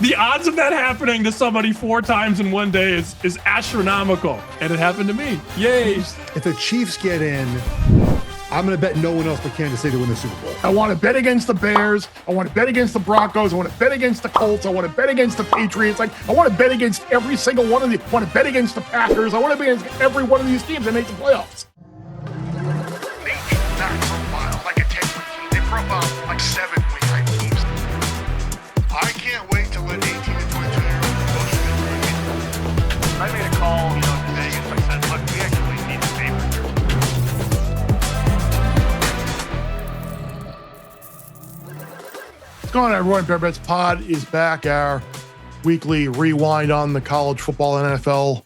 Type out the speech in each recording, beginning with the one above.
The odds of that happening to somebody 4 times in one day is astronomical. And it happened to me. Yay. If the Chiefs get in, I'm going to bet no one else but Kansas City to win the Super Bowl. I want to bet against the Bears. I want to bet against the Broncos. I want to bet against the Colts. I want to bet against the Patriots. Like, I want to bet against every single one of these. I want to bet against the Packers. I want to bet against every one of these teams that make the playoffs. They did not profile like a 10-win team. They profiled like 7-win type teams. I can't wait to let 18 to 22 I made a call, to Vegas. I said, look, we actually need the favor here. What's going on, everyone? Bear Bets Pod is back. Our weekly rewind on the college football and NFL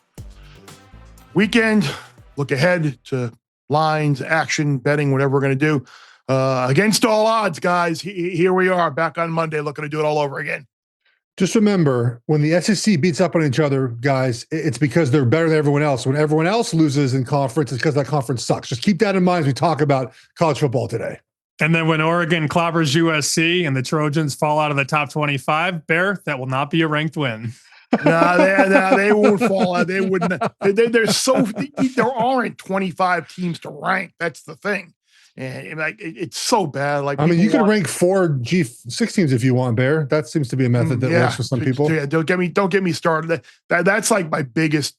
weekend. Look ahead to lines, action, betting, whatever we're going to do. Against all odds, guys, here we are back on Monday looking to do it all over again. Just remember, when the SEC beats up on each other, guys, it's because they're better than everyone else. When everyone else loses in conference, it's because that conference sucks. Just keep that in mind as we talk about college football today. And then when Oregon clobbers USC and the Trojans fall out of the top 25, Bear, that will not be a ranked win. They won't fall out. They wouldn't. There aren't 25 teams to rank. That's the thing. And it's so bad. Like, I mean, you can rank 4 G6 teams if you want, Bear. That seems to be a method that works for some people. Yeah, don't get me started. That's like my biggest.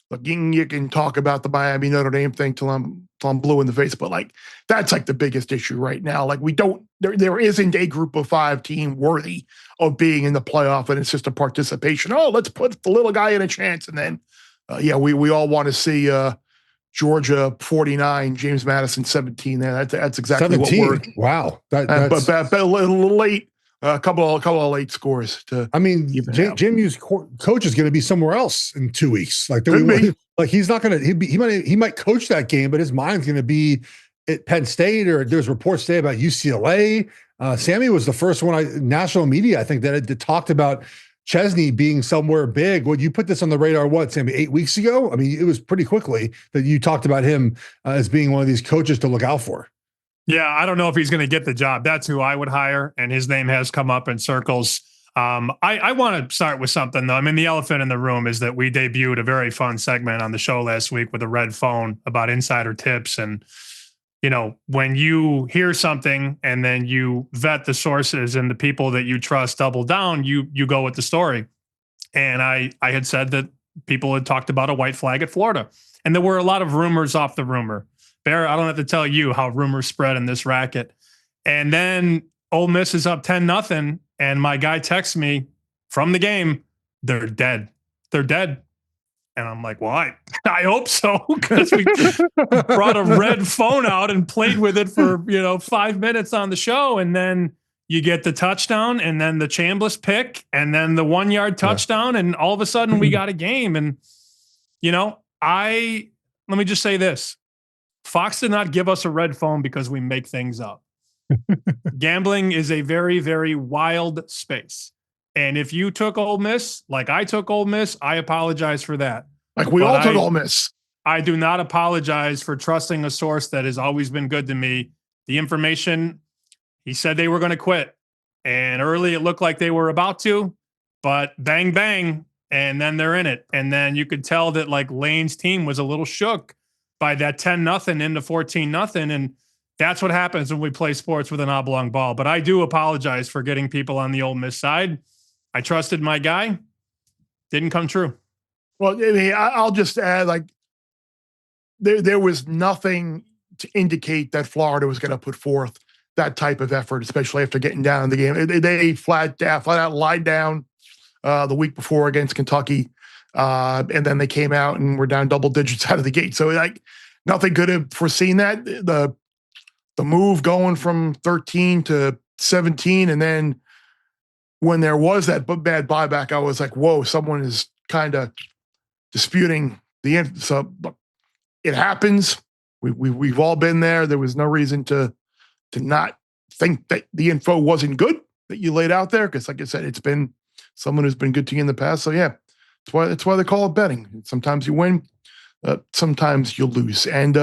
Look, you can talk about the Miami Notre Dame thing till I'm blue in the face, but like that's like the biggest issue right now. Like there isn't a group of 5 team worthy of being in the playoff, and it's just a participation. Oh, let's put the little guy in a chance, and then we all want to see Georgia 49, James Madison 17. There, that's exactly 17. what we're. Wow, but a little late. A couple of late scores to. I mean, JMU's coach is going to be somewhere else in 2 weeks. Like he's not going to. He might coach that game, but his mind's going to be at Penn State, or there's reports today about UCLA. Sammy was the first one, national media, I think, that had talked about Chesney being somewhere big. Well, you put this on the radar, what, Sammy, 8 weeks ago? I mean, it was pretty quickly that you talked about him as being one of these coaches to look out for. Yeah, I don't know if he's going to get the job. That's who I would hire, and his name has come up in circles. I want to start with something, though. I mean, the elephant in the room is that we debuted a very fun segment on the show last week with a red phone about insider tips. And, when you hear something and then you vet the sources and the people that you trust double down, you go with the story. And I had said that people had talked about a white flag at Florida. And there were a lot of rumors off the rumor. Bear, I don't have to tell you how rumors spread in this racket. And then Ole Miss is up 10-0, and my guy texts me from the game, they're dead. They're dead. And I'm like, well, I hope so, because we brought a red phone out and played with it for 5 minutes on the show, and then you get the touchdown, and then the Chambliss pick, and then the 1-yard touchdown, and all of a sudden we got a game. And let me just say this. Fox did not give us a red phone because we make things up. Gambling is a very, very wild space. And if you took Ole Miss, like I took Ole Miss, I apologize for that. Like we all took Ole Miss. I do not apologize for trusting a source that has always been good to me. The information, he said they were going to quit. And early it looked like they were about to, but bang, bang, and then they're in it. And then you could tell that like Lane's team was a little shook by that 10-0 into 14-0. And that's what happens when we play sports with an oblong ball. But I do apologize for getting people on the Ole Miss side. I trusted my guy. Didn't come true. Well, I'll just add, like, there was nothing to indicate that Florida was going to put forth that type of effort, especially after getting down in the game. They flat out lied down the week before against Kentucky. And then they came out and were down double digits out of the gate. So like nothing could have foreseen that. The move going from 13 to 17. And then when there was that bad buyback, I was like, whoa, someone is kind of disputing the end. So it happens. We've all been there. There was no reason to not think that the info wasn't good that you laid out there. Cause like I said, it's been someone who's been good to you in the past. So yeah. That's why they call it betting. Sometimes you win, sometimes you lose. And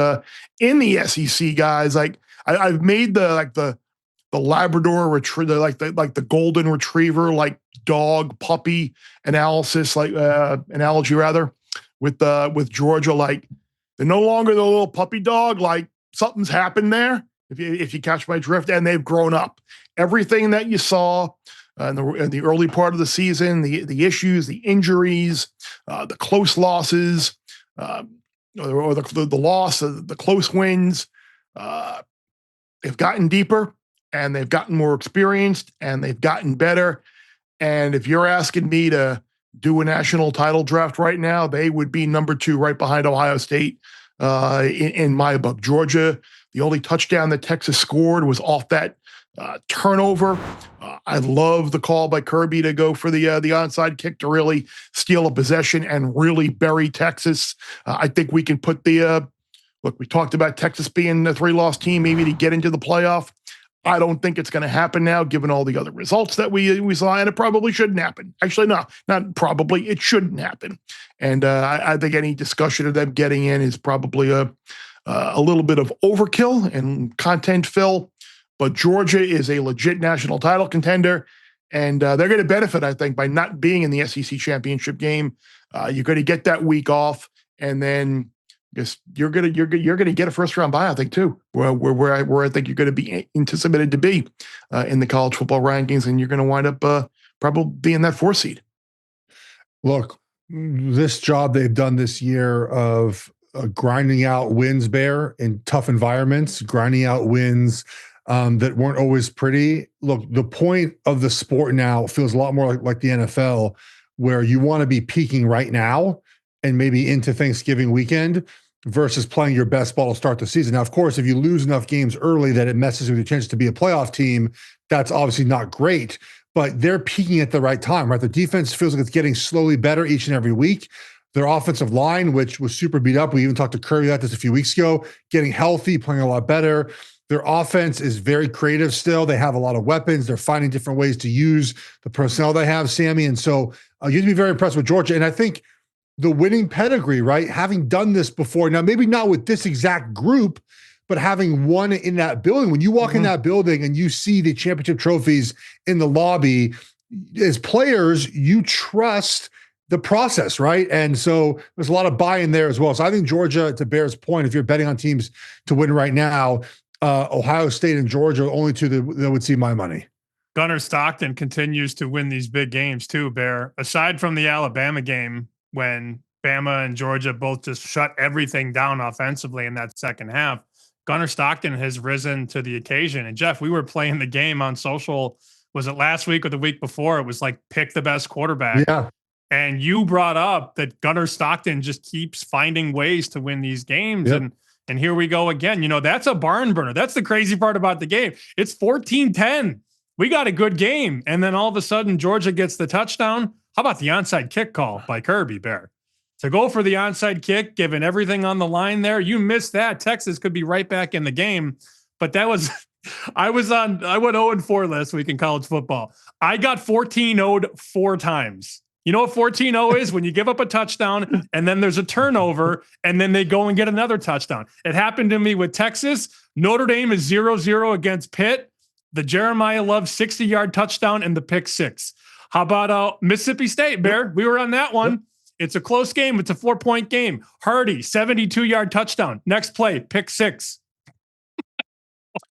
in the SEC, guys, like I've made the the Labrador retriever, like the golden retriever, like dog puppy analysis, like analogy rather, with Georgia. Like they're no longer the little puppy dog. Like something's happened there. If you catch my drift, and they've grown up. Everything that you saw in the early part of the season, the issues, the injuries, the close losses, or the loss, the close wins, they've gotten deeper and they've gotten more experienced and they've gotten better. And if you're asking me to do a national title draft right now, they would be number 2 right behind Ohio State in my book. Georgia, the only touchdown that Texas scored was off that turnover. I love the call by Kirby to go for the onside kick to really steal a possession and really bury Texas. I think we can put look, we talked about Texas being a 3-loss team, maybe to get into the playoff. I don't think it's going to happen now, given all the other results that we saw, and it probably shouldn't happen. Actually, no, not probably. It shouldn't happen. And I think any discussion of them getting in is probably a little bit of overkill and content fill. But Georgia is a legit national title contender, and they're going to benefit, I think, by not being in the SEC championship game. You're going to get that week off, and then you're going to get a first round bye, I think, too, where I think you're going to be anticipated to be in the college football rankings, and you're going to wind up probably being that 4 seed. Look, this job they've done this year of grinding out wins, Bear, in tough environments, grinding out wins that weren't always pretty. Look, the point of the sport now feels a lot more like the NFL, where you want to be peaking right now and maybe into Thanksgiving weekend versus playing your best ball to start the season. Now, of course, if you lose enough games early that it messes with your chances to be a playoff team, that's obviously not great, but they're peaking at the right time, right? The defense feels like it's getting slowly better each and every week. Their offensive line, which was super beat up, we even talked to Curry about this a few weeks ago, getting healthy, playing a lot better. Their offense is very creative still. They have a lot of weapons. They're finding different ways to use the personnel they have, Sammy. And so you have to be very impressed with Georgia. And I think the winning pedigree, right? Having done this before, now maybe not with this exact group, but having won in that building. When you walk in that building and you see the championship trophies in the lobby, as players, you trust the process, right? And so there's a lot of buy-in there as well. So I think Georgia, to Bear's point, if you're betting on teams to win right now, Ohio State and Georgia are only 2 that would see my money. Gunnar Stockton continues to win these big games too, Bear. Aside from the Alabama game, when Bama and Georgia both just shut everything down offensively in that second half, Gunnar Stockton has risen to the occasion. And Geoff, we were playing the game on social. Was it last week or the week before? It was like pick the best quarterback. Yeah. And you brought up that Gunnar Stockton just keeps finding ways to win these games. Yep. And here we go again. You know, that's a barn burner. That's the crazy part about the game. It's 14-10. We got a good game. And then all of a sudden, Georgia gets the touchdown. How about the onside kick call by Kirby, Bear? To go for the onside kick, given everything on the line there, you missed that. Texas could be right back in the game. But that was, I went 0-4 last week in college football. I got 14-0'd 4 times. You know what 14-0 is? When you give up a touchdown and then there's a turnover and then they go and get another touchdown. It happened to me with Texas. Notre Dame is 0-0 against Pitt. The Jeremiah Love 60-yard touchdown and the pick 6. How about Mississippi State, Bear? We were on that one. Yep. It's a close game. It's a 4-point game. Hardy, 72-yard touchdown. Next play, pick 6.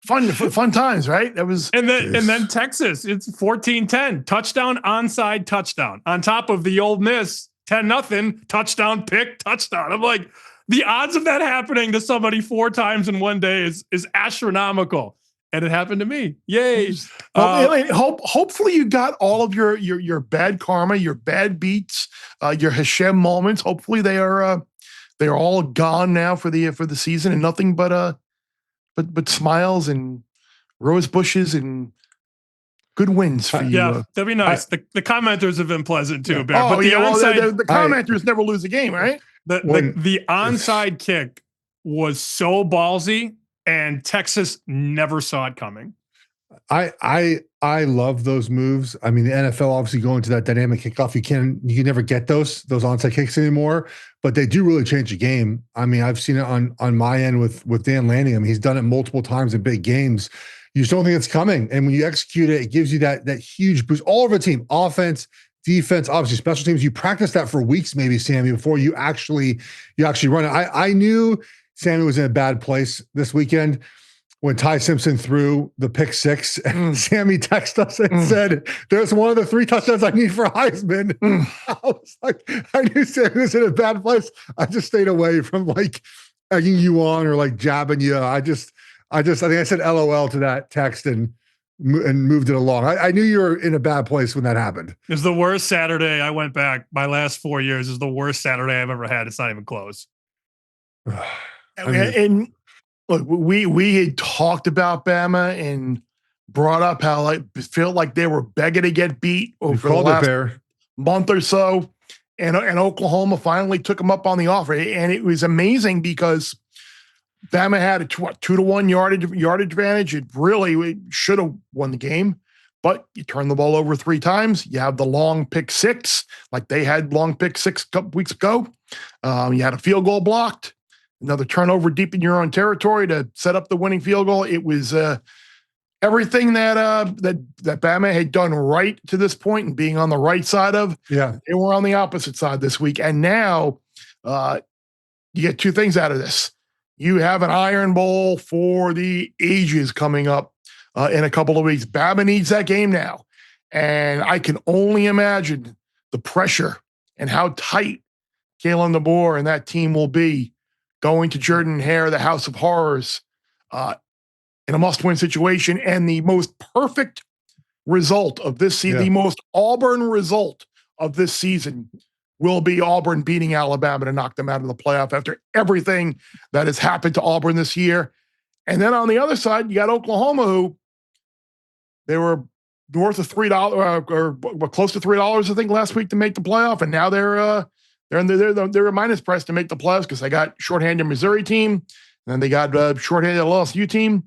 Fun times, right? That was, and then Texas, it's 14-10, touchdown, onside, touchdown. On top of the Ole Miss 10-0, touchdown, pick, touchdown. I'm like, the odds of that happening to somebody 4 times in one day is astronomical. And it happened to me. Yay. Hopefully you got all of your bad karma, your bad beats, your Hashem moments. Hopefully they are all gone now for the season, and nothing but smiles and rose bushes and good wins for you. Yeah, that'd be nice. The commenters have been pleasant too, Bear. Oh, but the onside, the commenters never lose a game, right? The onside kick was so ballsy, and Texas never saw it coming. I love those moves. I mean, the NFL obviously going to that dynamic kickoff. You can never get those onside kicks anymore, but they do really change the game. I mean, I've seen it on my end with Dan Lanning. I mean, he's done it multiple times in big games. You just don't think it's coming. And when you execute it, it gives you that huge boost all over the team, offense, defense, obviously special teams. You practice that for weeks, maybe, Sammy, before you actually run it. I knew Sammy was in a bad place this weekend when Ty Simpson threw the pick six. And Sammy texted us and said, "There's one of the 3 touchdowns I need for Heisman." I was like, I knew Sammy was in a bad place. I just stayed away from like egging you on or like jabbing you. I think I said LOL to that text and moved it along. I knew you were in a bad place when that happened. It was the worst Saturday. I went back. My last 4 years is the worst Saturday I've ever had. It's not even close. And look, we had talked about Bama and brought up how it felt like they were begging to get beat over the last month or so. And Oklahoma finally took them up on the offer. And it was amazing because Bama had a 2-to-1 yardage advantage. It really should have won the game, but you turn the ball over 3 times. You have the long pick six, like they had long pick six a couple weeks ago. You had a field goal blocked, another turnover deep in your own territory to set up the winning field goal. It was everything that Bama had done right to this point and being on the right side of. Yeah, they were on the opposite side this week, and now you get 2 things out of this. You have an Iron Bowl for the ages coming up in a couple of weeks. Bama needs that game now. And I can only imagine the pressure and how tight Kalen DeBoer and that team will be going to Jordan Hare, the House of Horrors, in a must-win situation. And the most perfect result of this season, the most Auburn result of this season, will be Auburn beating Alabama to knock them out of the playoff after everything that has happened to Auburn this year. And then on the other side, you got Oklahoma, who they were north of $3 or close to $3, I think, last week to make the playoff, and now they're a minus price to make the playoffs because they got shorthanded Missouri team, and then they got shorthanded LSU team.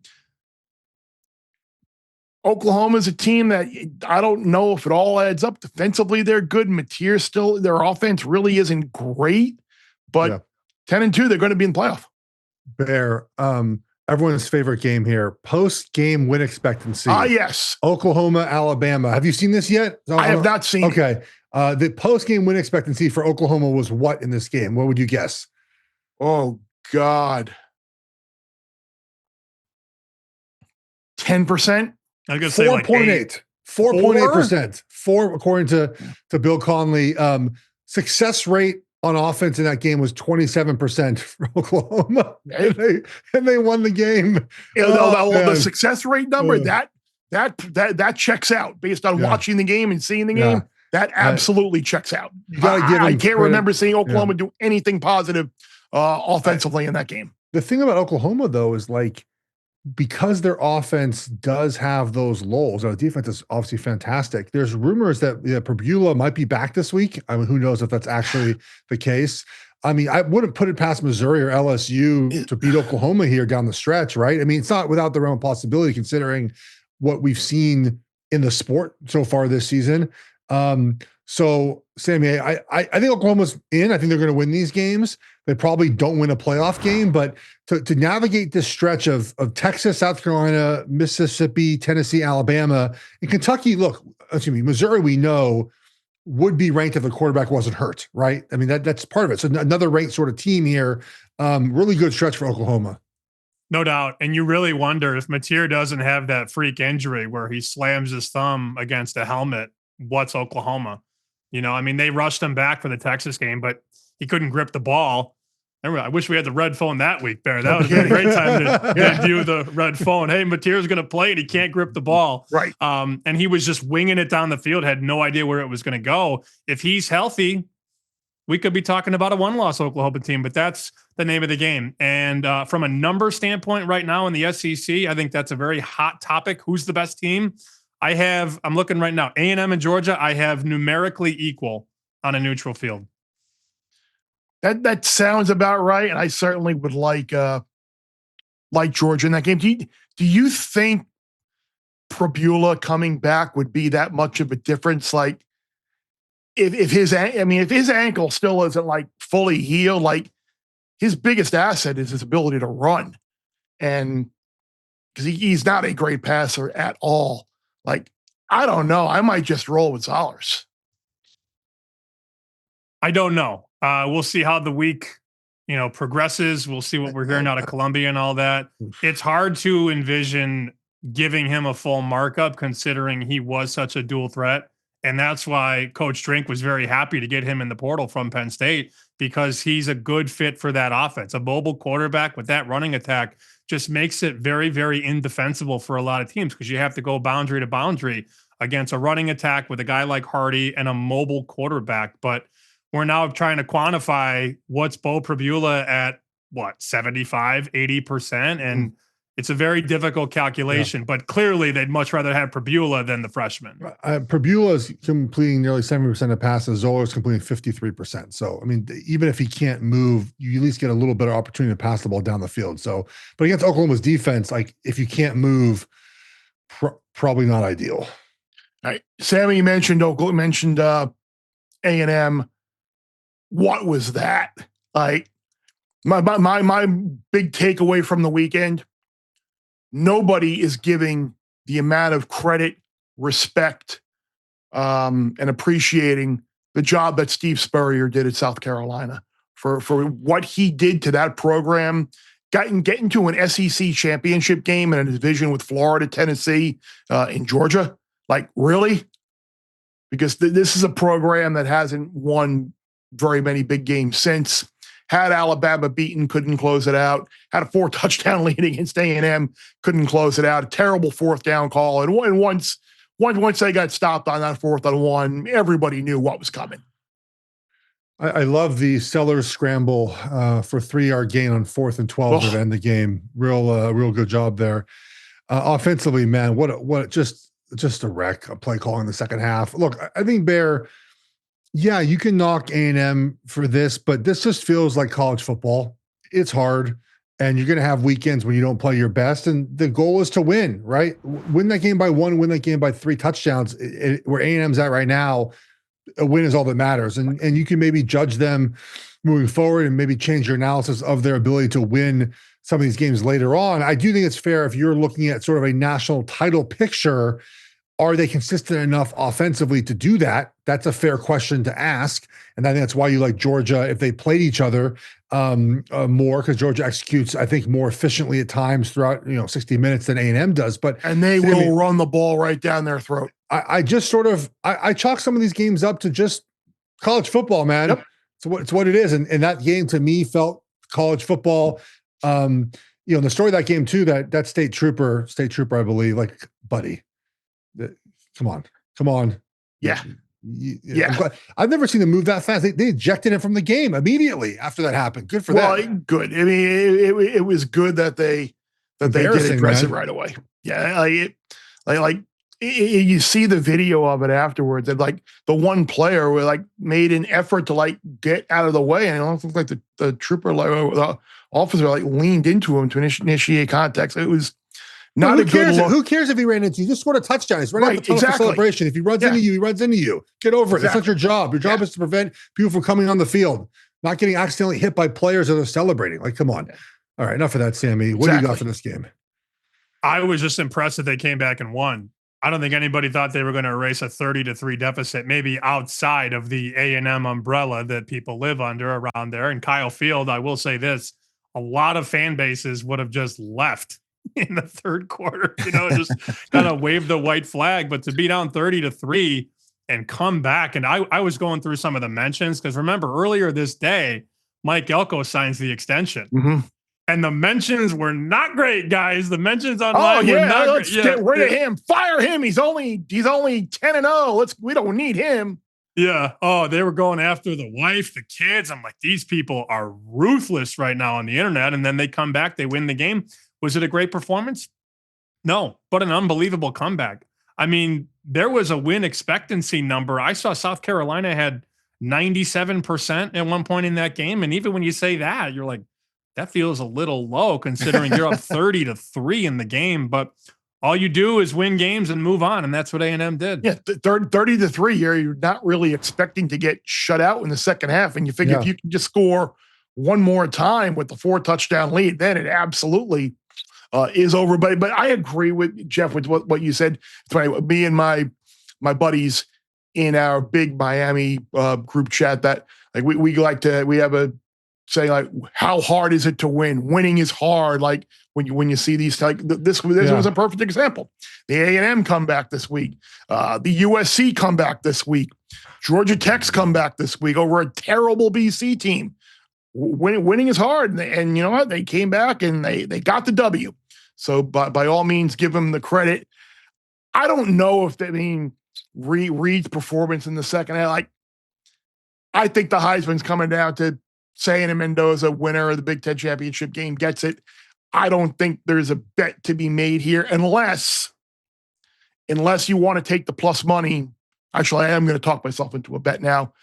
Oklahoma is a team that I don't know if it all adds up. Defensively, they're good. Mateer still, their offense really isn't great, but 10-2, they're going to be in the playoff. Bear, everyone's favorite game here, post-game win expectancy. Yes. Oklahoma, Alabama. Have you seen this yet? I have not seen it. Okay. The post-game win expectancy for Oklahoma was what in this game? What would you guess? Oh, God. 10%? I was going to say 4.8. 4.8%. 4, according to Bill Conley. Success rate on offense in that game was 27% for Oklahoma, and they won the game. The success rate number that checks out based on watching the game and seeing the game. That absolutely checks out. You gotta give I can't remember seeing Oklahoma do anything positive offensively in that game. The thing about Oklahoma, though, is like, because their offense does have those lulls, our defense is obviously fantastic. There's rumors that Pabula might be back this week. I mean, who knows if that's actually the case? I mean, I wouldn't put it past Missouri or LSU to beat Oklahoma here down the stretch, right? I mean, it's not without the realm of possibility considering what we've seen in the sport so far this season. So, Sammy, I think Oklahoma's in. I think they're going to win these games. They probably don't win a playoff game, but to navigate this stretch of Texas, South Carolina, Mississippi, Tennessee, Alabama, and Kentucky, Missouri, we know would be ranked if the quarterback wasn't hurt, right? I mean, that's part of it. So another ranked sort of team here. Really good stretch for Oklahoma. No doubt. And you really wonder if Mateer doesn't have that freak injury where he slams his thumb against a helmet, what's Oklahoma? You know, I mean, they rushed him back for the Texas game, but he couldn't grip the ball. I wish we had the red phone that week, Bear. That would have been a great time to debut the red phone. Hey, Mateer's going to play and he can't grip the ball. Right. And he was just winging it down the field, had no idea where it was going to go. If he's healthy, we could be talking about a 1-loss Oklahoma team, but that's the name of the game. And from a number standpoint right now in the SEC, I think that's a very hot topic. Who's the best team? I'm looking right now, A&M and Georgia, I have numerically equal on a neutral field. That sounds about right. And I certainly would like Georgia in that game. Do you think Pabula coming back would be that much of a difference? Like if his ankle still isn't like fully healed, like his biggest asset is his ability to run. And because he's not a great passer at all. Like, I don't know. I might just roll with Zollers. I don't know. We'll see how the week, progresses. We'll see what we're hearing out of Columbia and all that. It's hard to envision giving him a full markup considering he was such a dual threat. And that's why Coach Drink was very happy to get him in the portal from Penn State, because he's a good fit for that offense. A mobile quarterback with that running attack just makes it very, very indefensible for a lot of teams, because you have to go boundary to boundary against a running attack with a guy like Hardy and a mobile quarterback. But we're now trying to quantify what's Bo Pribula at, 75, 80%. And it's a very difficult calculation, but clearly they'd much rather have Pribula than the freshman. Pribula is completing nearly 70% of passes. Zoller is completing 53%. So, I mean, even if he can't move, you at least get a little better opportunity to pass the ball down the field. So, but against Oklahoma's defense, like if you can't move, probably not ideal. All right. Sammy, you mentioned A&M. What was that? Like, my big takeaway from the weekend, nobody is giving the amount of credit, respect, and appreciating the job that Steve Spurrier did at South Carolina for what he did to that program, getting to an SEC championship game in a division with Florida, Tennessee, in Georgia. Like, really? Because this is a program that hasn't won very many big games since. Had Alabama beaten, couldn't close it out. Had a 4-touchdown lead against A&M, couldn't close it out. A terrible 4th down call. And once they got stopped on that 4th and 1, everybody knew what was coming. I love the Sellers scramble for 3-yard gain on 4th and 12 to end the game. Real good job there. Offensively, man, what just a wreck. A play call in the second half. Look, I think Bear. Yeah, you can knock A&M for this, but this just feels like college football. It's hard, and you're going to have weekends when you don't play your best, and the goal is to win, right? Win that game by 1, win that game by 3 touchdowns. Where A&M's at right now, a win is all that matters, and you can maybe judge them moving forward and maybe change your analysis of their ability to win some of these games later on. I do think it's fair if you're looking at sort of a national title picture. Are they consistent enough offensively to do that? That's a fair question to ask. And I think that's why you like Georgia if they played each other more, because Georgia executes, I think, more efficiently at times throughout 60 minutes than A&M does. And they will run the ball right down their throat. I just sort of I chalk some of these games up to just college football, man. Yep. It's what it is. And that game to me felt college football. The story of that game too, that state trooper, I believe, like, buddy. Come on. Yeah. I've never seen them move that fast. They ejected him from the game immediately after that happened. Good for them. Good. I mean, it was good that they did address it right away. Yeah. You see the video of it afterwards, and like the one player made an effort to get out of the way, and it almost looked like the trooper, the officer, leaned into him to initiate contact. So it was not a good look. Who cares if he ran into you? Just scored a touchdown. He's right after the celebration. If he runs into you, he runs into you. Get over it. That's not your job. Your job is to prevent people from coming on the field, not getting accidentally hit by players that are celebrating. Come on. All right, enough of that, Sammy. What do you got for this game? I was just impressed that they came back and won. I don't think anybody thought they were going to erase a 30-3 deficit, maybe outside of the A&M umbrella that people live under around there. And Kyle Field, I will say this, a lot of fan bases would have just left in the third quarter, just kind of wave the white flag. But to be down 30-3 and come back, and I was going through some of the mentions, because remember earlier this day, Mike Elko signs the extension. Mm-hmm. And the mentions were not great, guys. The mentions online were not great. Let's get rid of him. Fire him. He's only 10-0. We don't need him. Yeah. Oh, they were going after the wife, the kids. I'm like, these people are ruthless right now on the internet. And then they come back, they win the game. Was it a great performance? No, but an unbelievable comeback. I mean, there was a win expectancy number. I saw South Carolina had 97% at one point in that game. And even when you say that, you're like, that feels a little low considering you're up 30-3 in the game. But all you do is win games and move on, and that's what A&M did. Yeah, 30-3 here. You're not really expecting to get shut out in the second half, and you figure if you can just score one more time with the 4-touchdown lead, then it absolutely is over. But I agree with Geoff with what you said. It's funny, me and my buddies in our big Miami group chat that like we have a saying like, how hard is it to win? Winning is hard. Like when you see these, like this was a perfect example. The A&M comeback this week, the USC comeback this week, Georgia Tech's comeback this week over a terrible BC team. Winning is hard, and you know what? They came back and they got the W. So by all means, give them the credit. I don't know if Reed's performance in the second half. Like, I think the Heisman's coming down to saying Mendoza, winner of the Big Ten championship game, gets it. I don't think there's a bet to be made here unless you want to take the plus money. Actually, I am going to talk myself into a bet now.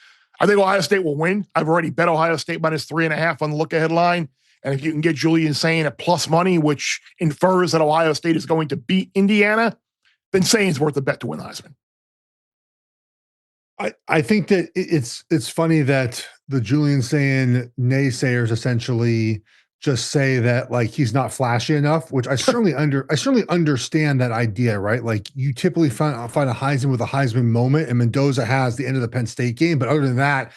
I think Ohio State will win. I've already bet Ohio State minus 3.5 on the look-ahead line. And if you can get Julian Sayin at plus money, which infers that Ohio State is going to beat Indiana, then Sayin's worth a bet to win the Heisman. I think that it's funny that the Julian Sayin naysayers essentially just say that like he's not flashy enough, which I certainly understand that idea, right? Like you typically find a Heisman with a Heisman moment, and Mendoza has the end of the Penn State game, but other than that,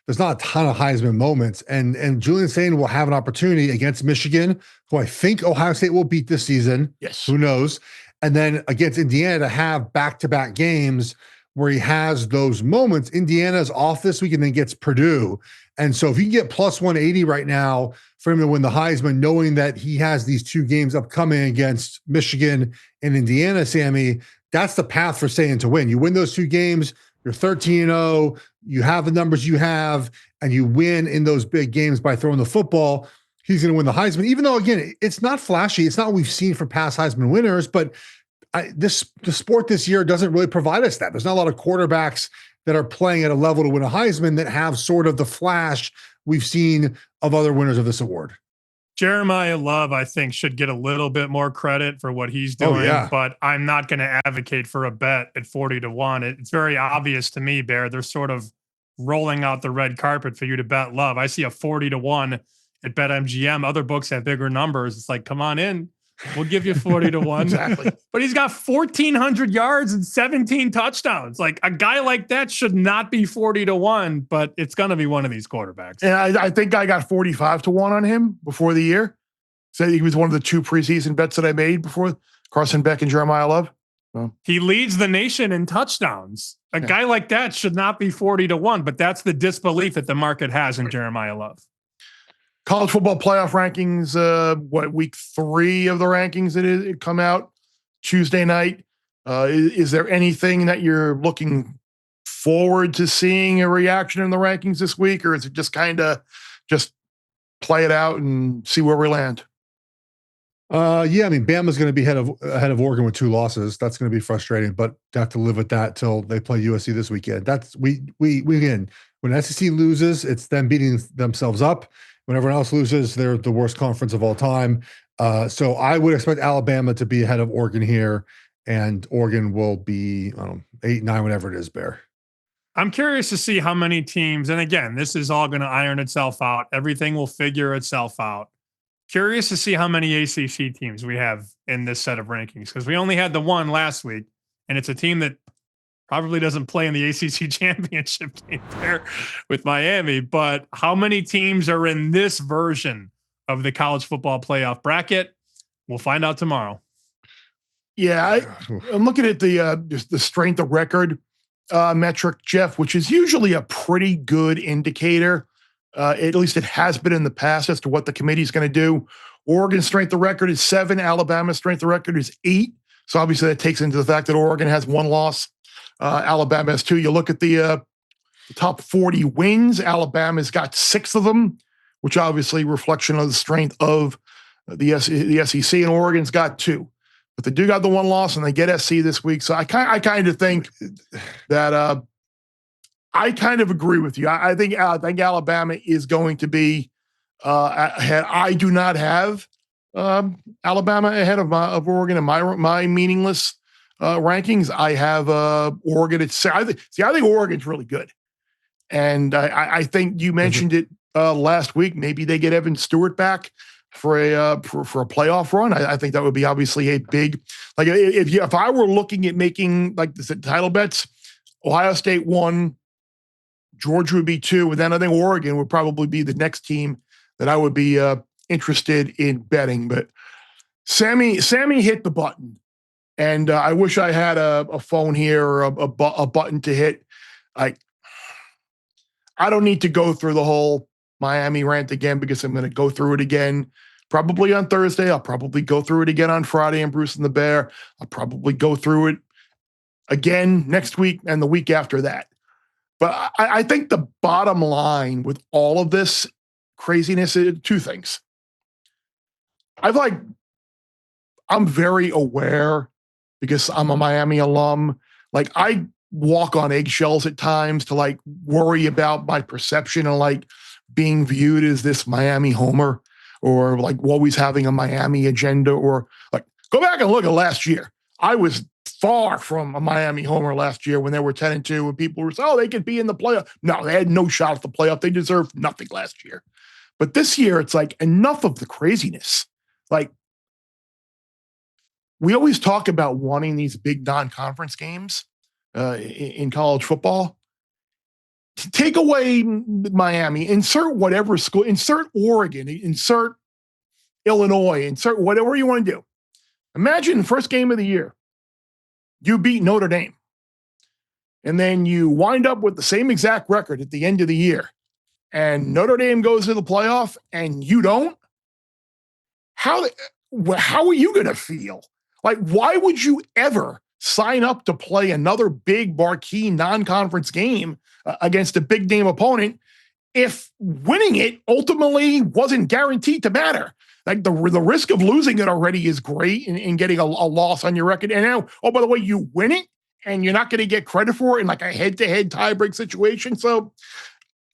there's not a ton of Heisman moments. And Julian Sayin will have an opportunity against Michigan, who I think Ohio State will beat this season. Yes, who knows? And then against Indiana to have back-to-back games where he has those moments. Indiana's off this week and then gets Purdue. And so if you can get plus 180 right now for him to win the Heisman, knowing that he has these two games upcoming against Michigan and Indiana, Sammy, that's the path for Sayin to win. You win those two games, you're 13-0, you have the numbers you have, and you win in those big games by throwing the football. He's going to win the Heisman, even though, again, it's not flashy. It's not what we've seen from past Heisman winners, but the sport this year doesn't really provide us that. There's not a lot of quarterbacks that are playing at a level to win a Heisman that have sort of the flash we've seen of other winners of this award. Jeremiah Love, I think, should get a little bit more credit for what he's doing, but I'm not going to advocate for a bet at 40-1. It's very obvious to me, Bear. They're sort of rolling out the red carpet for you to bet Love. I see a 40-1 at BetMGM. Other books have bigger numbers. It's like, come on in. We'll give you 40-1. Exactly. But he's got 1,400 yards and 17 touchdowns. Like a guy like that should not be 40-1, but it's going to be one of these quarterbacks. And I think I got 45-1 on him before the year. So he was one of the two preseason bets that I made before Carson Beck and Jeremiah Love. So. He leads the nation in touchdowns. A guy like that should not be 40-1, but that's the disbelief that the market has in Jeremiah Love. College football playoff rankings, week 3 of the rankings it come out Tuesday night. Is there anything that you're looking forward to seeing a reaction in the rankings this week, or is it just kind of just play it out and see where we land? Yeah, I mean, Bama's going to be ahead of Oregon with 2 losses. That's going to be frustrating, but have to live with that till they play USC this weekend. That's we again, when SEC loses, it's them beating themselves up. When everyone else loses, they're the worst conference of all time. So I would expect Alabama to be ahead of Oregon here, and Oregon will be 8, 9, whatever it is, Bear. I'm curious to see how many teams, and again, this is all going to iron itself out. Everything will figure itself out. Curious to see how many ACC teams we have in this set of rankings, because we only had the one last week, and it's a team that probably doesn't play in the ACC championship game there with Miami. But how many teams are in this version of the college football playoff bracket? We'll find out tomorrow. Yeah, I'm looking at the strength of record metric, Geoff, which is usually a pretty good indicator. At least it has been in the past as to what the committee is going to do. Oregon's strength of record is 7. Alabama's strength of record is 8. So obviously that takes into the fact that Oregon has 1 loss. Alabama has 2. You look at the top 40 wins. Alabama's got 6 of them, which obviously reflection of the strength of the SEC, and Oregon's got 2. But they do got the 1 loss, and they get SC this week. So I kind of think that I kind of agree with you. I think Alabama is going to be ahead. I do not have Alabama ahead of Oregon in my meaningless rankings. I have Oregon at 6. I think Oregon's really good, and I think you mentioned it last week. Maybe they get Evan Stewart back. for a playoff run. I think that would be obviously a big, like if I were looking at making like the title bets, Ohio State 1, Georgia would be 2, and then I think Oregon would probably be the next team that I would be interested in betting. But Sammy hit the button, and I wish I had a phone here or a button to hit. I don't need to go through the whole Miami rant again because I'm going to go through it again probably on Thursday. I'll probably go through it again on Friday and Bruce and the Bear. I'll probably go through it again next week and the week after that. But I think the bottom line with all of this craziness is 2 things. I'm very aware because I'm a Miami alum. Like I walk on eggshells at times to like worry about my perception and like being viewed as this Miami homer or like always having a Miami agenda, or like go back and look at last year. I was far from a Miami homer last year when they were 10-2 and people were saying, oh, they could be in the playoff. No, they had no shot at the playoff. They deserved nothing last year. But this year it's like enough of the craziness. Like we always talk about wanting these big non-conference games in college football. Take away Miami, insert whatever school, insert Oregon, insert Illinois, insert whatever you want to do. Imagine the first game of the year, you beat Notre Dame, and then you wind up with the same exact record at the end of the year, and Notre Dame goes to the playoff and you don't. How are you going to feel? Like, why would you ever sign up to play another big marquee non-conference game against a big name opponent if winning it ultimately wasn't guaranteed to matter? Like the risk of losing it already is great in getting a loss on your record. And now, oh, by the way, you win it and you're not going to get credit for it in like a head-to-head tiebreak situation. So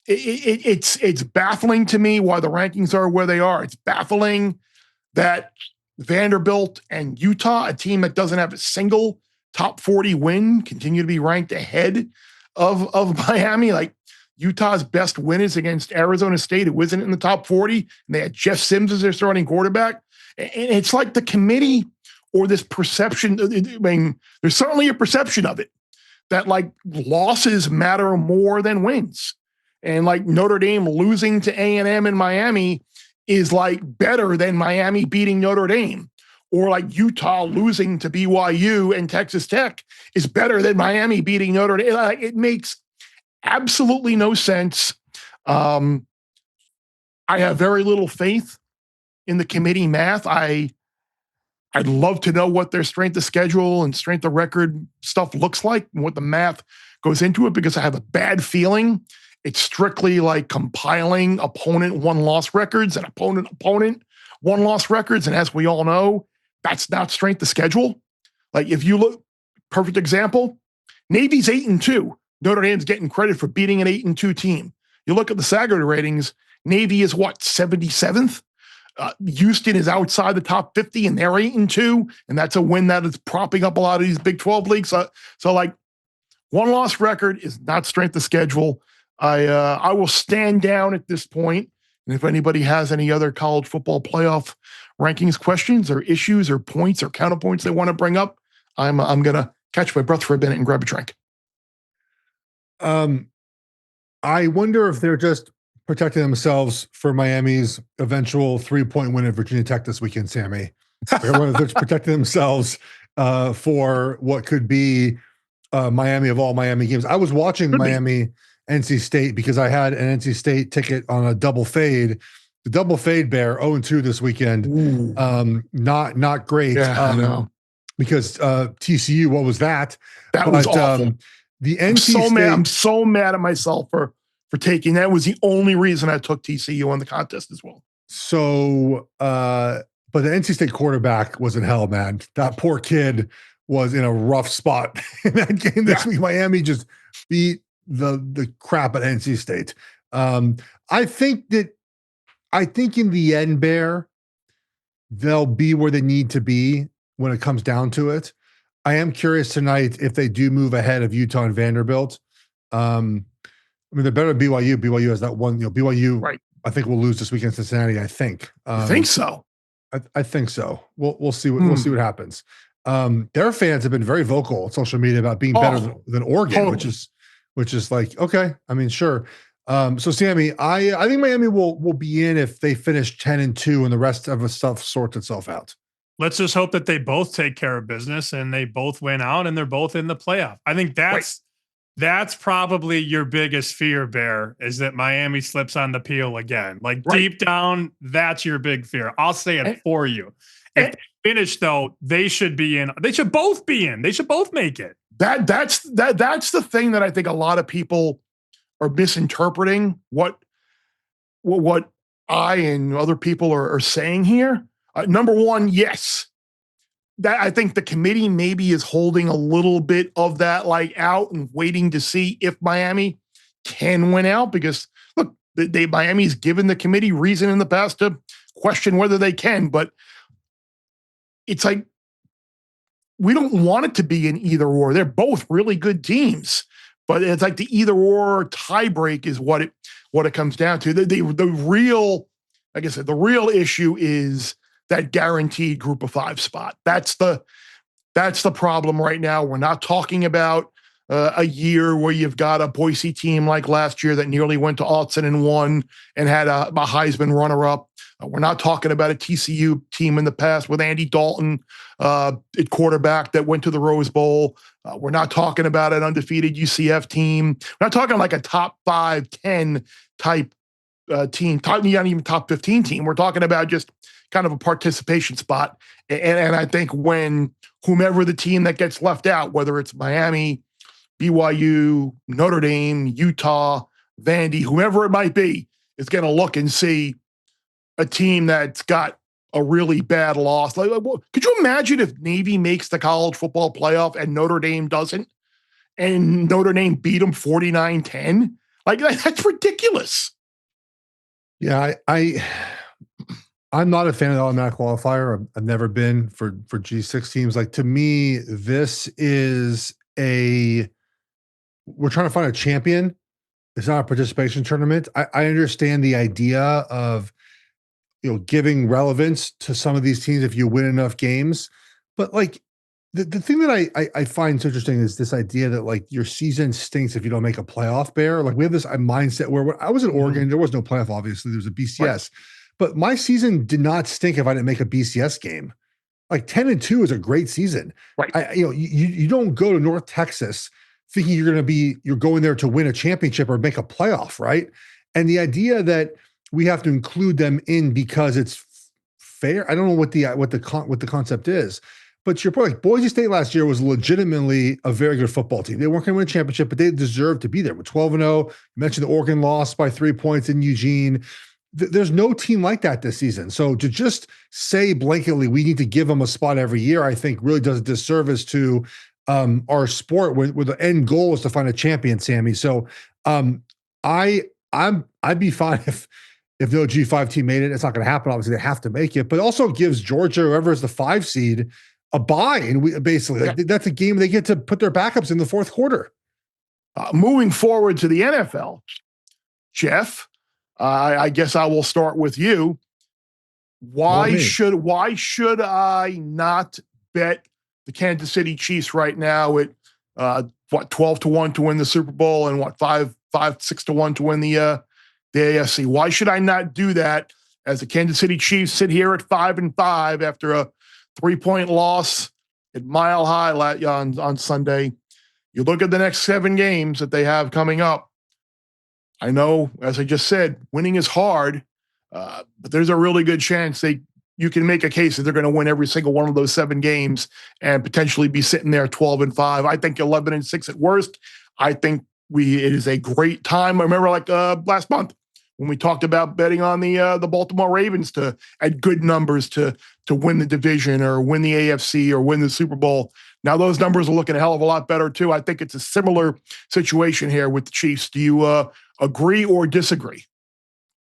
it's baffling to me why the rankings are where they are. It's baffling that Vanderbilt and Utah, a team that doesn't have a single top 40 win, continue to be ranked ahead of Miami. Like Utah's best win is against Arizona State, who isn't in the top 40, and they had Jeff Sims as their starting quarterback. And it's like the committee or this perception. I mean, there's certainly a perception of it that like losses matter more than wins. And like Notre Dame losing to A&M in Miami is like better than Miami beating Notre Dame, or like Utah losing to BYU and Texas Tech is better than Miami beating Notre Dame. Like, it makes absolutely no sense. I have very little faith in the committee math. I'd love to know what their strength of schedule and strength of record stuff looks like and what the math goes into it, because I have a bad feeling it's strictly like compiling opponent one-loss records and opponent one-loss records. And as we all know, that's not strength of schedule. Like if you look, perfect example, Navy's 8-2. Notre Dame's getting credit for beating an 8-2 team. You look at the Saturday ratings, Navy is what, 77th? Houston is outside the top 50 and they're 8-2. And that's a win that is propping up a lot of these Big 12 leagues. So like one-loss record is not strength of schedule. I will stand down at this point. And if anybody has any other college football playoff rankings questions or issues or points or counterpoints they want to bring up, I'm going to catch my breath for a minute and grab a drink. I wonder if they're just protecting themselves for Miami's eventual 3-point win at Virginia Tech this weekend, Sammy. They're protecting themselves for what could be Miami of all Miami games. I was watching Miami NC State because I had an NC State ticket on a double fade. The double fade bear 0-2 this weekend. Not great. Yeah, I know. Because TCU, what was that? That was awful. The NC I'm so mad at myself for taking that. Was the only reason I took TCU on the contest as well. So, but the NC State quarterback was in hell, man. That poor kid was in a rough spot in that game this week. Miami just beat the crap at NC State. I think in the end, Bear, they'll be where they need to be when it comes down to it. I am curious tonight if they do move ahead of Utah and Vanderbilt. I mean, they're better than BYU. BYU has that one, BYU right. I think we'll lose this weekend, Cincinnati. I think. I think so. I think so. We'll see what we'll see what happens. Their fans have been very vocal on social media about being better than Oregon, totally. which is like, okay. I mean, sure. So Sammy, I think Miami will be in if they finish 10-2 and the rest of the stuff sorts itself out. Let's just hope that they both take care of business and they both win out and they're both in the playoff. I think that's probably your biggest fear, Bear, is that Miami slips on the peel again. Like deep down, that's your big fear. I'll say it for you. If they finish though, they should be in. They should both be in. They should both make it. That's the thing that I think a lot of people are misinterpreting what I and other people are saying here. Number one, yes. That I think the committee maybe is holding a little bit of that like out and waiting to see if Miami can win out, because look, Miami's given the committee reason in the past to question whether they can, but it's like we don't want it to be an either or. They're both really good teams, but it's like the either or tiebreak is what it comes down to. The real, like I said, the real issue is that guaranteed group of 5 spot. That's the problem right now. We're not talking about a year where you've got a Boise team like last year that nearly went to Autzen and won and had a Heisman runner-up. We're not talking about a TCU team in the past with Andy Dalton at quarterback that went to the Rose Bowl. We're not talking about an undefeated UCF team. We're not talking like a top 5, 10 type team, not even top 15 team. We're talking about just kind of a participation spot. And I think when whomever the team that gets left out, whether it's Miami, BYU, Notre Dame, Utah, Vandy, whoever it might be, is going to look and see a team that's got a really bad loss. Like, could you imagine if Navy makes the college football playoff and Notre Dame doesn't, and Notre Dame beat them 49-10? Like, that's ridiculous. Yeah, I'm not a fan of the automatic qualifier. I've never been for G6 teams. Like, to me, this is we're trying to find a champion. It's not a participation tournament. I understand the idea of, giving relevance to some of these teams if you win enough games. But like the thing that I find so interesting is this idea that like your season stinks if you don't make a playoff, Bear. Like we have this mindset where when I was in Oregon, there was no playoff, obviously. There was a BCS. Right. But my season did not stink if I didn't make a BCS game. Like 10-2 is a great season. Right. You don't go to North Texas thinking you're going there to win a championship or make a playoff, right? And the idea that we have to include them in because it's fair. I don't know what the concept is, but to your point, like Boise State last year was legitimately a very good football team. They weren't going to win a championship, but they deserved to be there. With 12-0, you mentioned the Oregon loss by 3 points in Eugene. There's no team like that this season. So to just say blanketly, we need to give them a spot every year, I think really does a disservice to our sport where the end goal is to find a champion, Sammy. So I'd be fine if no G5 team made it. It's not going to happen. Obviously, they have to make it, but also gives Georgia, whoever is the 5 seed, a bye. And that's a game they get to put their backups in the fourth quarter. Moving forward to the NFL, Geoff, I guess I will start with you. Why should I not bet the Kansas City Chiefs right now at 12-1 to win the Super Bowl and 5-6-1 to win the AFC? Why should I not do that as the Kansas City Chiefs sit here at 5-5 after a 3-point loss at Mile High on Sunday? You look at the next 7 games that they have coming up. I know, as I just said, winning is hard, but there's a really good chance you can make a case that they're going to win every single one of those 7 games and potentially be sitting there 12-5. I think 11-6 at worst. I think it is a great time. I remember last month when we talked about betting on the Baltimore Ravens at good numbers to win the division or win the AFC or win the Super Bowl. Now those numbers are looking a hell of a lot better too. I think it's a similar situation here with the Chiefs. Do you agree or disagree?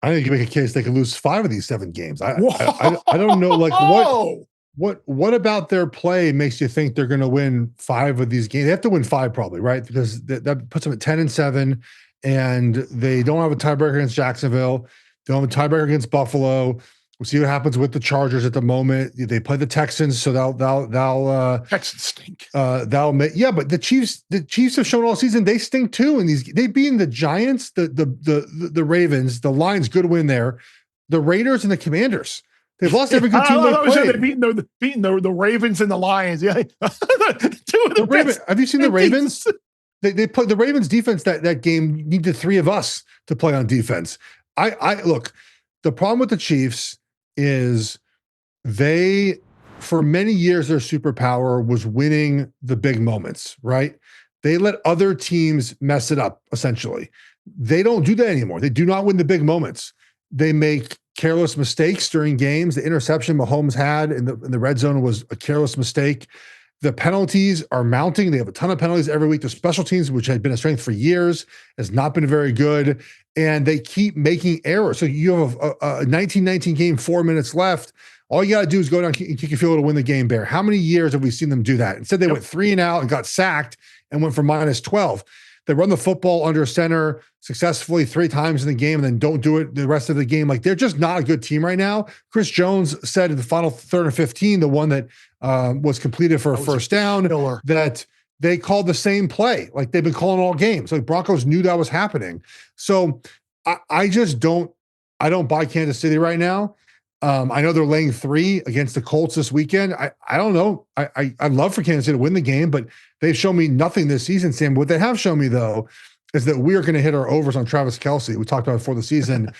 I think you make a case they can lose 5 of these 7 games. I don't know what about their play makes you think they're going to win 5 of these games. They have to win 5 probably, right? Because that puts them at 10-7, and they don't have a tiebreaker against Jacksonville. They'll have a tiebreaker against Buffalo. We'll see what happens with the Chargers at the moment. They play the Texans, so they'll Texans stink. but the Chiefs have shown all season they stink too. And they beating the Giants, the Ravens, the Lions, good win there. The Raiders and the Commanders. They've lost every good team they've played. They're beating the Ravens and the Lions. Yeah, two of the best. Have you seen the Ravens? They played the Ravens defense that game. Needed three of us to play on defense. I look. The problem with the Chiefs is they, for many years, their superpower was winning the big moments. Right? They let other teams mess it up. Essentially, they don't do that anymore. They do not win the big moments. They make careless mistakes during games. The interception Mahomes had in the red zone was a careless mistake. The penalties are mounting. They have a ton of penalties every week. The special teams, which had been a strength for years, has not been very good. And they keep making errors. So you have a 19-19 game, 4 minutes left. All you got to do is go down and kick your field goal to win the game, Bear. How many years have we seen them do that? Instead, they went 3 and out and got sacked and went for -12. They run the football under center successfully 3 times in the game and then don't do it the rest of the game. Like, they're just not a good team right now. Chris Jones said in the final 3rd and 15, the one that was completed for a first down, that they called the same play. Like, they've been calling all games. Like, Broncos knew that was happening. So I don't buy Kansas City right now. I know they're laying 3 against the Colts this weekend. I don't know. I'd love for Kansas City to win the game, but they've shown me nothing this season, Sam. What they have shown me, though, is that we are going to hit our overs on Travis Kelce. We talked about it before the season.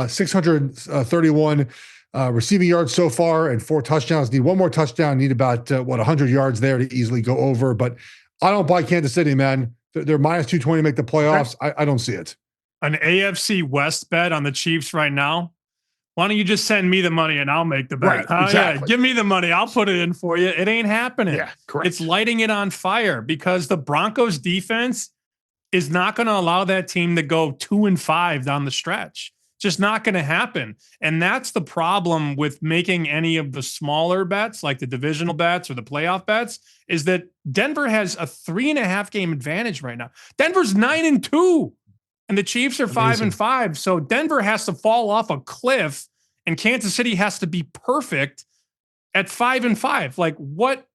631 receiving yards so far and 4 touchdowns. Need one more touchdown. Need about, 100 yards there to easily go over. But I don't buy Kansas City, man. They're -220 to make the playoffs. I don't see it. An AFC West bet on the Chiefs right now. Why don't you just send me the money and I'll make the bet? Right, exactly. Yeah, give me the money. I'll put it in for you. It ain't happening. Yeah, correct. It's lighting it on fire because the Broncos defense is not going to allow that team to go 2-5 down the stretch. Just not going to happen. And that's the problem with making any of the smaller bets, like the divisional bets or the playoff bets, is that Denver has a 3.5 game advantage right now. Denver's 9-2. And the Chiefs are 5-5. So Denver has to fall off a cliff and Kansas City has to be perfect at 5-5. Like, what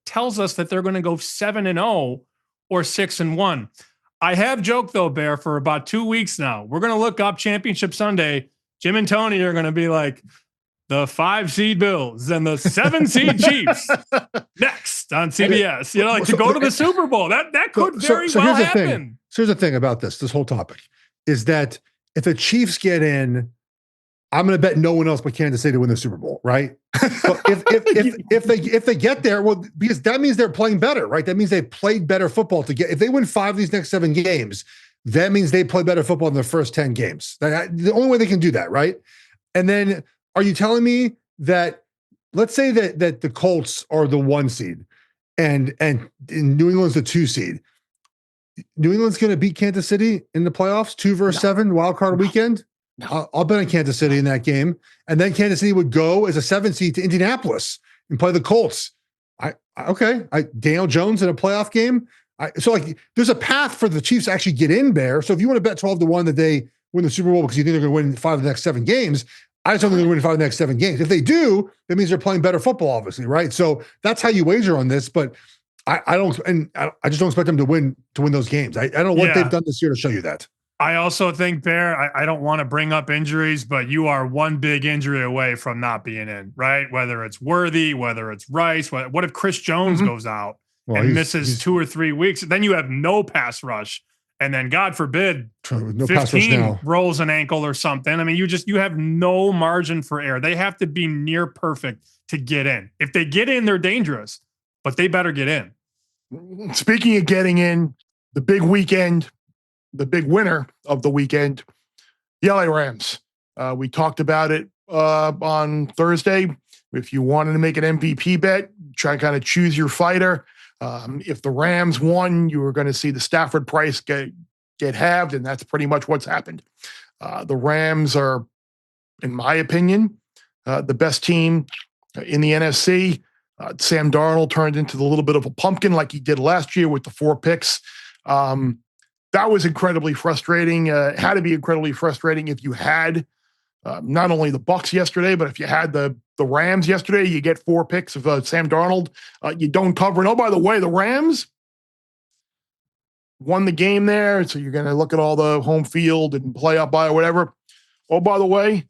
tells us that they're going to go 7-0 or 6-1? I have joked, though, Bear, for about 2 weeks now. We're going to look up Championship Sunday. Jim and Tony are going to be like, the 5-seed Bills and the 7-seed Chiefs next on CBS. You know, like, to go to the Super Bowl. That could very well happen. So here's the thing about this whole topic is that if the Chiefs get in, I'm going to bet no one else but Kansas City to win the Super Bowl, right? But if they get there, well, because that means they're playing better, right? That means they played better football to get. If they win 5 of these next 7 games, that means they play better football in their first 10 games. The only way they can do that, right? And then, are you telling me that, let's say that the Colts are the 1 seed and New England's the 2 seed? New England's going to beat Kansas City in the playoffs, 2 versus 7 wild card weekend. I'll bet on Kansas City in that game, and then Kansas City would go as a 7 seed to Indianapolis and play the Colts. Daniel Jones in a playoff game. So there's a path for the Chiefs to actually get in there. So if you want to bet 12-1 that they win the Super Bowl because you think they're going to win 5 of the next 7 games, I just don't think they're going to win 5 of the next 7 games. If they do, that means they're playing better football, obviously, right? So that's how you wager on this, but. I just don't expect them to win those games. I don't know what they've done this year to show you that. I also think, Bear, I don't want to bring up injuries, but you are one big injury away from not being in, right? Whether it's Worthy, whether it's Rice. What if Chris Jones goes out and misses 2 or 3 weeks? Then you have no pass rush. And then, God forbid, no 15 rolls an ankle or something. I mean, you have no margin for error. They have to be near perfect to get in. If they get in, they're dangerous, but they better get in. Speaking of getting in, the big weekend, the big winner of the weekend, the LA Rams. We talked about it on Thursday. If you wanted to make an MVP bet, try to kind of choose your fighter. If the Rams won, you were going to see the Stafford price get halved, and that's pretty much what's happened. The Rams are, in my opinion, the best team in the NFC. Sam Darnold turned into a little bit of a pumpkin like he did last year with the 4 picks. That was incredibly frustrating. It had to be incredibly frustrating if you had not only the Bucks yesterday, but if you had the Rams yesterday, you get 4 picks of Sam Darnold. You don't cover. And oh, by the way, the Rams won the game there. So you're going to look at all the home field and play up by or whatever. Oh, by the way,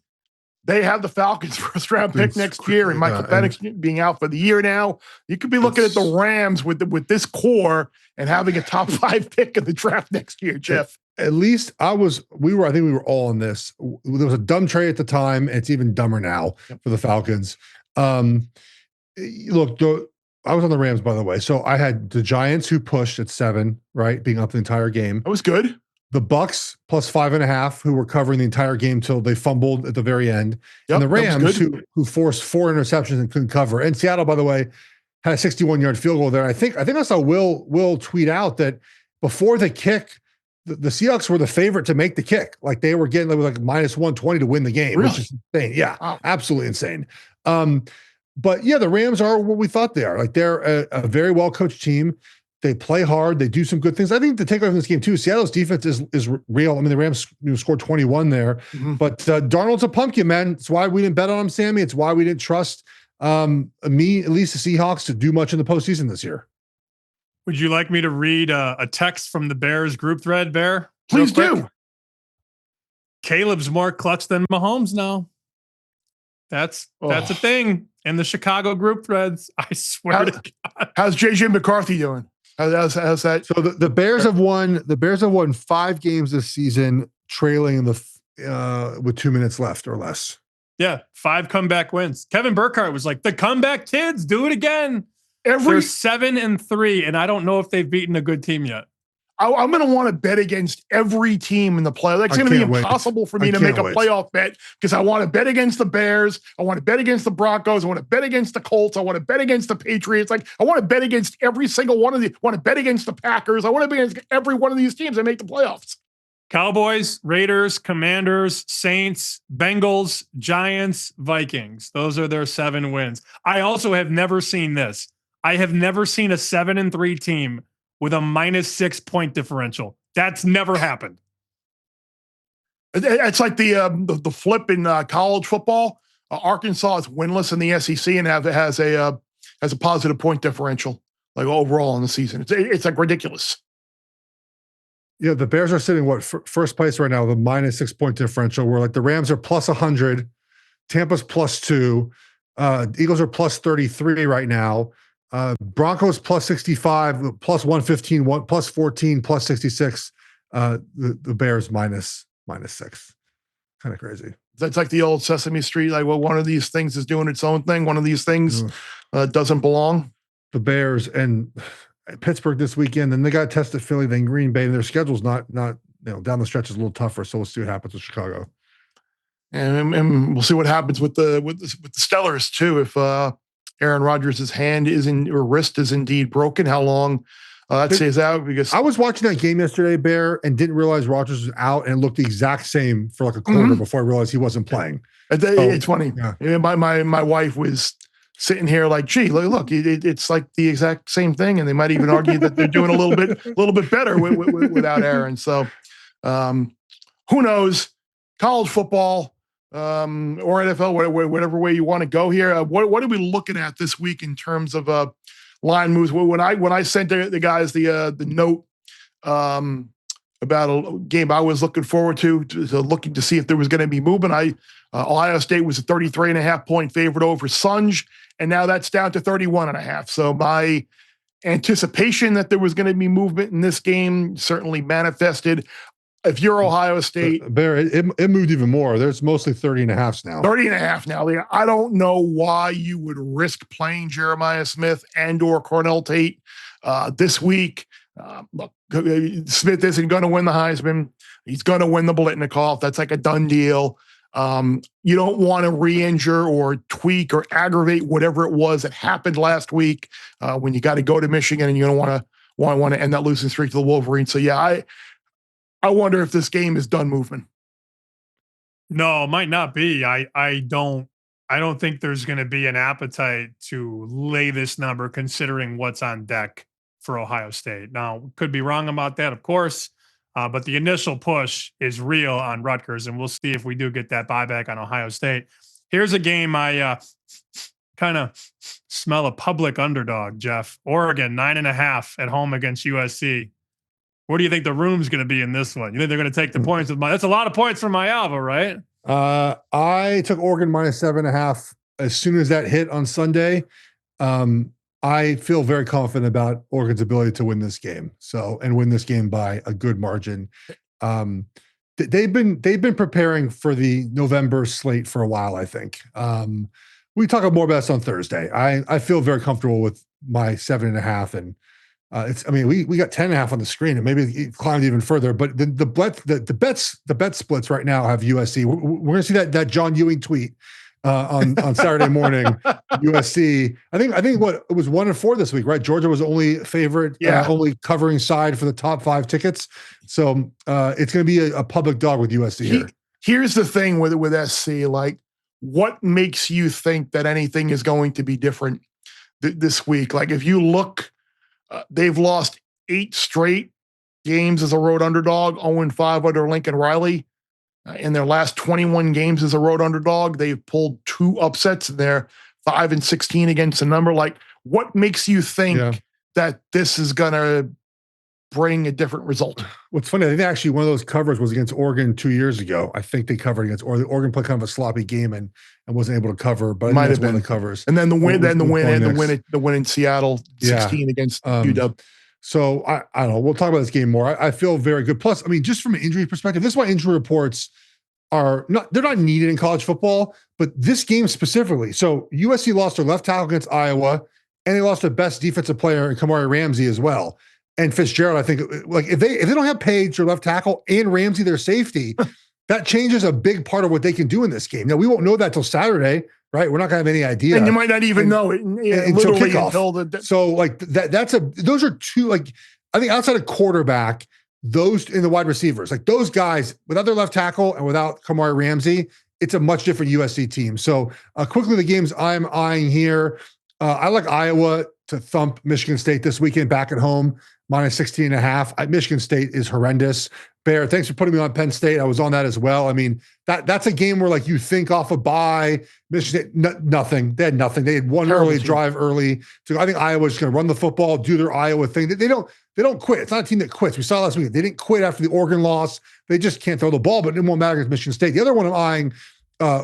they have the Falcons first round pick next year, and Michael Penix being out for the year now. You could be looking at the Rams with this core and having a top 5 pick in the draft next year, Geoff. At least I think we were all in this. There was a dumb trade at the time. And it's even dumber now for the Falcons. Look, I was on the Rams, by the way. So I had the Giants who pushed at 7, right? Being up the entire game. That was good. The Bucks plus 5.5, who were covering the entire game till they fumbled at the very end. And the Rams who forced 4 interceptions and couldn't cover. And Seattle, by the way, had a 61-yard field goal there. I think I saw Will tweet out that before the kick, the Seahawks were the favorite to make the kick. Like they were getting like minus 120 to win the game, really? Which is insane. Yeah, absolutely insane. But yeah, the Rams are what we thought they are. Like they're a very well-coached team. They play hard. They do some good things. I think the takeaway from this game too, Seattle's defense is real. I mean, the Rams scored 21 there, but Darnold's a pumpkin, man. It's why we didn't bet on him, Sammy. It's why we didn't trust me, at least the Seahawks, to do much in the postseason this year. Would you like me to read a text from the Bears group thread, Bear? Please do. Caleb's more clutch than Mahomes now. That's a thing in the Chicago group threads. I swear to God. How's JJ McCarthy doing? How's that? So the Bears have won. The Bears have won 5 games this season, trailing with 2 minutes left or less. Yeah, 5 comeback wins. Kevin Burkhardt was like, the comeback kids, do it again. They're 7-3, and I don't know if they've beaten a good team yet. I'm going to want to bet against every team in the playoff. It's going to be impossible for me to make a playoff bet because I want to bet against the Bears. I want to bet against the Broncos. I want to bet against the Colts. I want to bet against the Patriots. Like I want to bet against every single one of the. I want to bet against the Packers. I want to bet against every one of these teams that make the playoffs. Cowboys, Raiders, Commanders, Saints, Bengals, Giants, Vikings. Those are their 7 wins. I also have never seen this. I have never seen a 7-3 team with a -6 point differential. That's never happened. It's like the flip in college football. Arkansas is winless in the SEC and has a positive point differential, like overall in the season. It's like ridiculous. Yeah, the Bears are sitting first place right now with a -6 point differential. Where like the Rams are plus 100, Tampa's plus 2, Eagles are plus 33 right now. Broncos plus 65, plus 115, plus 14, plus 66. The Bears minus 6. Kind of crazy. That's like the old Sesame Street. Like, well, one of these things is doing its own thing. One of these things doesn't belong. The Bears and Pittsburgh this weekend, and they got tested Philly, then Green Bay. And their schedule's not down the stretch is a little tougher. So we'll see what happens with Chicago. And we'll see what happens with the Stellars too. If Aaron Rodgers' wrist is indeed broken, how long that stays out? Because I was watching that game yesterday, Bear, and didn't realize Rodgers was out, and it looked the exact same for like a quarter before I realized he wasn't playing. It's funny. Yeah. My wife was sitting here like, gee, look, it's like the exact same thing, and they might even argue that they're doing a little bit better without Aaron. So, who knows? College football. Or NFL, whatever way you want to go here. What are we looking at this week in terms of line moves? When I sent the guys the note about a game I was looking forward to looking to see if there was going to be movement. Ohio State was a 33.5 point favorite over Sunj, and now that's down to 31.5. So my anticipation that there was going to be movement in this game certainly manifested. If you're Ohio State, Bear, it moved even more. There's mostly 30.5s now. 30.5 now. I don't know why you would risk playing Jeremiah Smith and/or Cornell Tate this week. Look, Smith isn't going to win the Heisman. He's going to win the Blitnikoff. That's like a done deal. You don't want to re-injure or tweak or aggravate whatever it was that happened last week when you got to go to Michigan, and you don't want to end that losing streak to the Wolverines. So yeah, I wonder if this game is done movement. No, it might not be. I don't think there's going to be an appetite to lay this number considering what's on deck for Ohio State. Now, could be wrong about that, of course. But the initial push is real on Rutgers, and we'll see if we do get that buyback on Ohio State. Here's a game I kind of smell a public underdog, Geoff. Oregon, 9.5 at home against USC. What do you think the room's going to be in this one? You think they're going to take the points with that's a lot of points for Mayava, right? I took Oregon -7.5 as soon as that hit on Sunday. I feel very confident about Oregon's ability to win this game. And win this game by a good margin. They've been preparing for the November slate for a while, I think. We talk more about this on Thursday. I feel very comfortable with my 7.5, and we got 10.5 on the screen, and maybe it climbed even further. But the bet splits right now have USC. We're going to see that John Ewing tweet on Saturday morning. USC. I think what it was 1-4 this week, right? Georgia was only favorite, only covering side for the top 5 tickets. So it's going to be a public dog with USC here. Here's the thing with SC, like, what makes you think that anything is going to be different this week? Like, if you look, they've lost 8 straight games as a road underdog, 0-5 under Lincoln Riley. In their last 21 games as a road underdog, they've pulled 2 upsets. They're 5-16 against a number. Like, what makes you think that this is going to bring a different result? What's funny, I think actually one of those covers was against Oregon 2 years ago. I think they covered against Oregon played kind of a sloppy game and wasn't able to cover, but might have been one of the covers. And then the win in Seattle, 16 against UW. So I don't know. We'll talk about this game more. I feel very good. Plus, I mean, just from an injury perspective, this is why injury reports they're not needed in college football, but this game specifically. So USC lost their left tackle against Iowa, and they lost their best defensive player in Kamari Ramsey as well. And Fitzgerald, I think, like if they don't have Page, their left tackle, and Ramsey, their safety, that changes a big part of what they can do in this game. Now, we won't know that till Saturday, right? We're not going to have any idea. And you might not even know it until kickoff. So like those are 2, like, I think outside of quarterback, those in the wide receivers, like those guys without their left tackle and without Kamari Ramsey, it's a much different USC team. So quickly, the games I'm eyeing here, I like Iowa to thump Michigan State this weekend back at home, -16.5. Michigan State is horrendous. Bear, thanks for putting me on Penn State. I was on that as well. I mean, that's a game where like you think off a bye. Michigan State, nothing. They had nothing. They had one early drive early. So I think Iowa's just going to run the football, do their Iowa thing. They don't quit. It's not a team that quits. We saw last week. They didn't quit after the Oregon loss. They just can't throw the ball, but it won't matter against Michigan State. The other one I'm eyeing,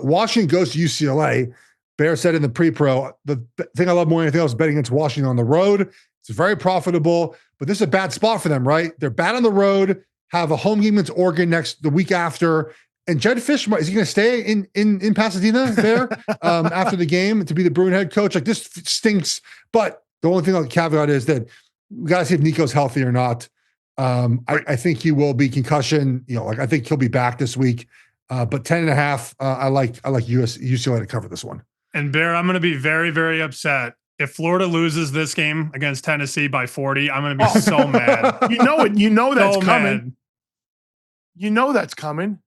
Washington goes to UCLA. Bear said in the pre-pro, the thing I love more than anything else is betting against Washington on the road. It's very profitable, but this is a bad spot for them, right? They're bad on the road, have a home game against Oregon the week after. And Jed Fish, is he going to stay in Pasadena there after the game to be the Bruin head coach? Like, this stinks. But the only thing I'll caveat is that we got to see if Nico's healthy or not. I think he will be. Concussion, I think he'll be back this week. But 10.5, I like UCLA to cover this one. And Bear, I'm going to be very, very upset if Florida loses this game against Tennessee by 40. I'm going to be so mad. You know it. You know that's so coming. Mad. You know that's coming.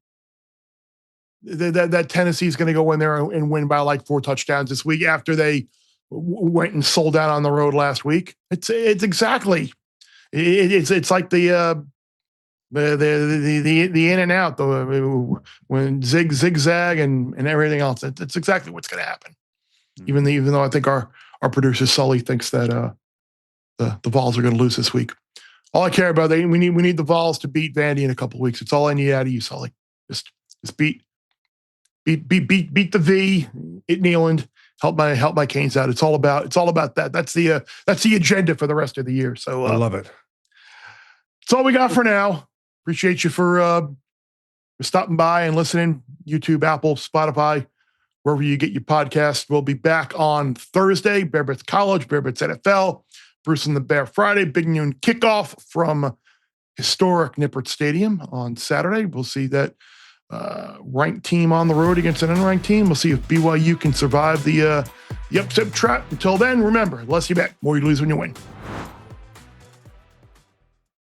That Tennessee's going to go in there and win by like 4 touchdowns this week after they went and sold out on the road last week. It's exactly. It's like the in and out, when zigzag and everything else. It's exactly what's going to happen. Even though I think our producer Sully thinks that the Vols are going to lose this week. All I care about, we need the Vols to beat Vandy in a couple of weeks. It's all I need out of you, Sully. Just beat the V at Neyland. Help my Canes out. It's all about that. That's the agenda for the rest of the year. So I love it. That's all we got for now. Appreciate you for stopping by and listening. YouTube, Apple, Spotify, wherever you get your podcast. We'll be back on Thursday. Bear Bets College, Bear Bets NFL, Bruce and the Bear Friday, big noon kickoff from historic Nippert Stadium on Saturday. We'll see that ranked team on the road against an unranked team. We'll see if BYU can survive the upset trap. Until then, remember, less you bet, more you lose when you win.